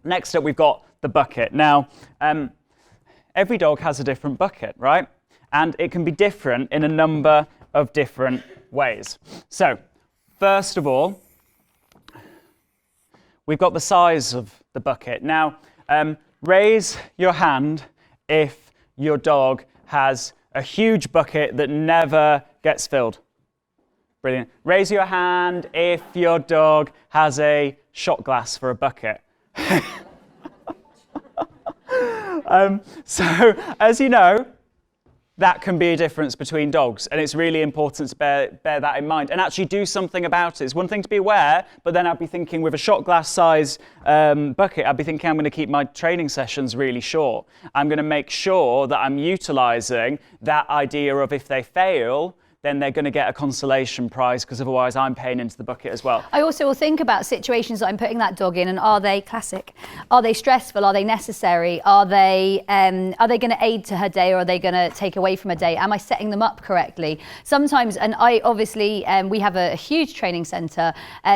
Next up, we've got the bucket. Now, every dog has a different bucket, right? And it can be different in a number of different ways. So, first of all, we've got the size of the bucket. Now, raise your hand if your dog has a huge bucket that never gets filled. Brilliant. Raise your hand if your dog has a shot glass for a bucket. So, as you know, that can be a difference between dogs, and it's really important to bear that in mind and actually do something about it. It's one thing to be aware, but then I'd be thinking with a shot glass size bucket, I'd be thinking I'm going to keep my training sessions really short. I'm going to make sure that I'm utilising that idea of if they fail, then they're going to get a consolation prize, because otherwise I'm paying into the bucket as well. I also will think about situations that I'm putting that dog in, and are they classic? Are they stressful? Are they necessary? Are they going to aid to her day, or are they going to take away from her day? Am I setting them up correctly? Sometimes, and I obviously, we have a huge training centre.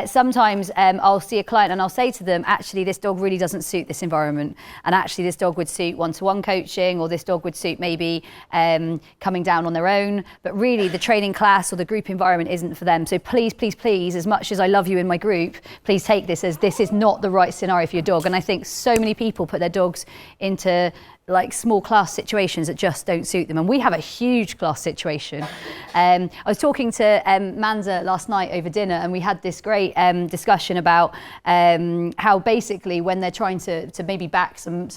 Sometimes I'll see a client and I'll say to them, actually, this dog really doesn't suit this environment. And actually, this dog would suit one-to-one coaching, or this dog would suit maybe coming down on their own. But really, the training class or the group environment isn't for them. So please, please, please, as much as I love you in my group, please take this as this is not the right scenario for your dog. And I think so many people put their dogs into like small class situations that just don't suit them. And we have a huge class situation. I was talking to Manza last night over dinner, and we had this great discussion about how basically when they're trying to maybe back some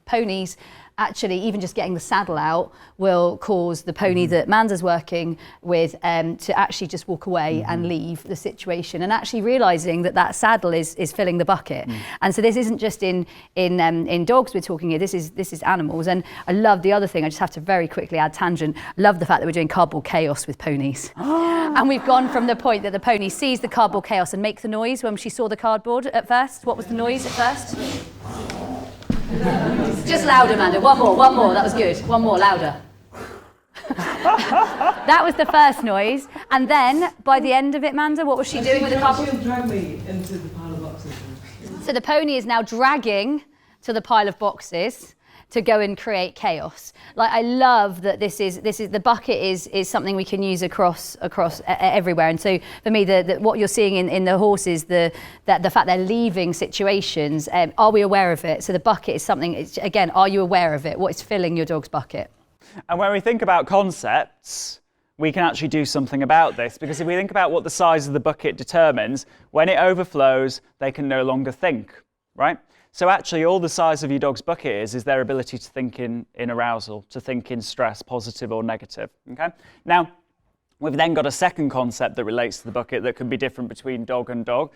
ponies, actually even just getting the saddle out will cause the pony that Manza's working with to actually just walk away and leave the situation, and actually realising that saddle is filling the bucket. And so this isn't just in dogs we're talking here, this is animals. And I love the other thing, I just have to very quickly add tangent, love the fact that we're doing cardboard chaos with ponies. And we've gone from the point that the pony sees the cardboard chaos and makes the noise when she saw the cardboard at first. What was the noise at first? Just louder, Amanda. One more. That was good. One more, louder. That was the first noise. And then, by the end of it, Amanda, what was she doing with the cardboard? She'll drag me into the pile of boxes. So the pony is now dragging to the pile of boxes to go and create chaos. Like, I love that this is the bucket is something we can use across everywhere. And so for me, what you're seeing in the horses, the fact they're leaving situations, are we aware of it? So the bucket is something, again, are you aware of it? What is filling your dog's bucket? And when we think about concepts, we can actually do something about this, because if we think about what the size of the bucket determines, when it overflows, they can no longer think, right? So actually, all the size of your dog's bucket is their ability to think in arousal, to think in stress, positive or negative, okay? Now, we've then got a second concept that relates to the bucket that can be different between dog and dog,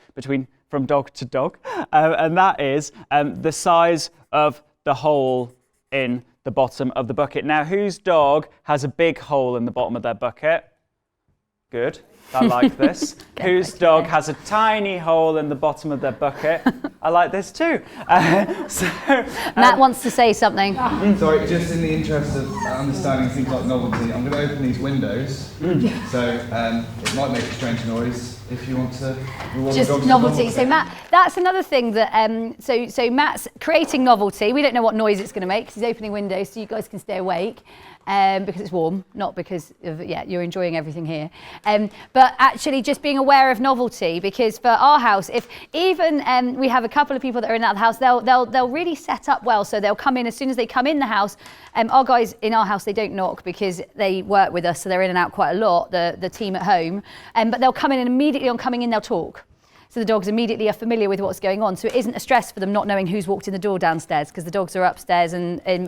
from dog to dog, and that is the size of the hole in the bottom of the bucket. Now, whose dog has a big hole in the bottom of their bucket? Good. I like this. Whose dog has a tiny hole in the bottom of their bucket? I like this too. Matt wants to say something. Sorry, just in the interest of understanding things like novelty, I'm going to open these windows. So it might make a strange noise if you want to reward just dogs. Novelty. So Matt, that's another thing that so Matt's creating novelty. We don't know what noise it's going to make because he's opening windows so you guys can stay awake. Because it's warm, not because of, you're enjoying everything here. But actually just being aware of novelty, because for our house, if even we have a couple of people that are in and out of the house, they'll really set up well. So they'll come in, as soon as they come in the house, our guys in our house, they don't knock because they work with us, so they're in and out quite a lot, the team at home. But they'll come in, and immediately on coming in, they'll talk. So the dogs immediately are familiar with what's going on. So it isn't a stress for them not knowing who's walked in the door downstairs, because the dogs are upstairs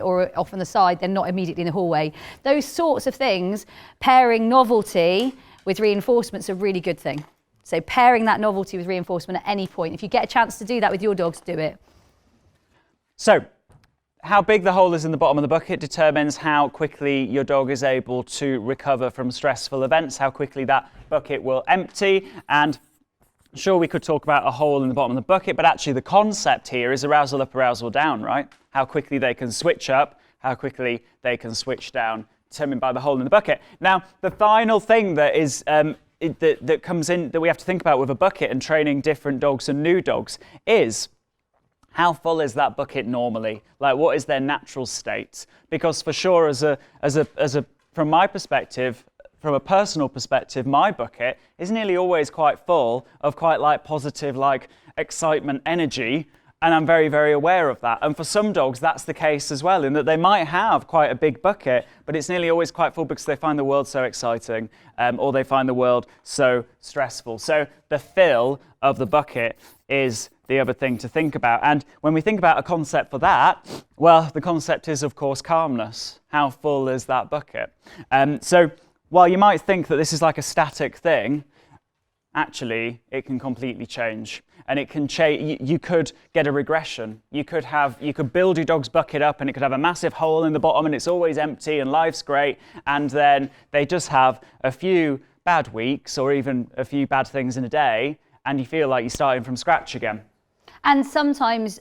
or off on the side. They're not immediately in the hallway. Those sorts of things, pairing novelty with reinforcement's a really good thing. So pairing that novelty with reinforcement at any point. If you get a chance to do that with your dogs, do it. So how big the hole is in the bottom of the bucket determines how quickly your dog is able to recover from stressful events, how quickly that bucket will empty. And sure, we could talk about a hole in the bottom of the bucket, but actually the concept here is arousal up, arousal down, right? How quickly they can switch up, how quickly they can switch down, determined by the hole in the bucket. Now, the final thing that is that comes in that we have to think about with a bucket and training different dogs and new dogs is How full is that bucket normally? Like, what is their natural state? Because for sure, from my perspective, from a personal perspective, my bucket is nearly always quite full of quite like positive, like excitement, energy. And I'm very, very aware of that. And for some dogs, that's the case as well, in that they might have quite a big bucket, but it's nearly always quite full because they find the world so exciting, or they find the world so stressful. So the fill of the bucket is the other thing to think about. And when we think about a concept for that, well, the concept is, of course, calmness. How full is that bucket? So while you might think that this is like a static thing, actually, it can completely change. And it can change. You could get a regression. You could build your dog's bucket up and it could have a massive hole in the bottom and it's always empty and life's great. And then they just have a few bad weeks or even a few bad things in a day and you feel like you're starting from scratch again. And sometimes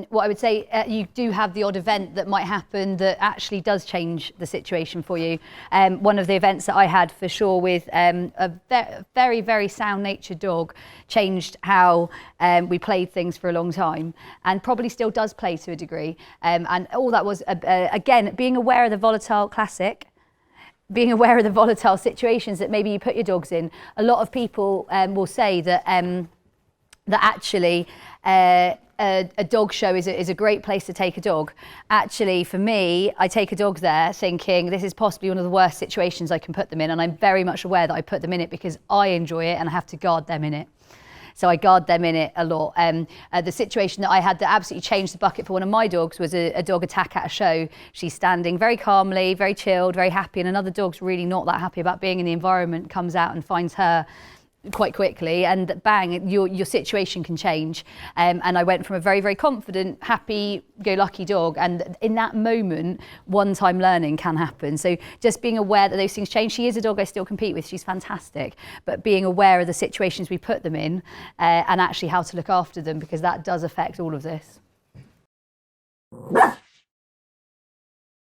what I would say, you do have the odd event that might happen that actually does change the situation for you. One of the events that I had for sure with a very, very sound-natured dog changed how we played things for a long time and probably still does play to a degree. And all that was, again, being aware of the volatile classic, being aware of the volatile situations that maybe you put your dogs in. A lot of people will say that actually a dog show is a great place to take a dog. Actually, for me, I take a dog there thinking this is possibly one of the worst situations I can put them in, and I'm very much aware that I put them in it because I enjoy it and I have to guard them in it. So I guard them in it a lot. The situation that I had that absolutely changed the bucket for one of my dogs was a dog attack at a show. She's standing very calmly, very chilled, very happy, and another dog's really not that happy about being in the environment, comes out and finds her quite quickly, and bang, your situation can change. And I went from a very, very confident, happy-go-lucky dog, and in that moment, one-time learning can happen. So just being aware that those things change. She is a dog I still compete with, she's fantastic, but being aware of the situations we put them in and actually how to look after them, because that does affect all of this.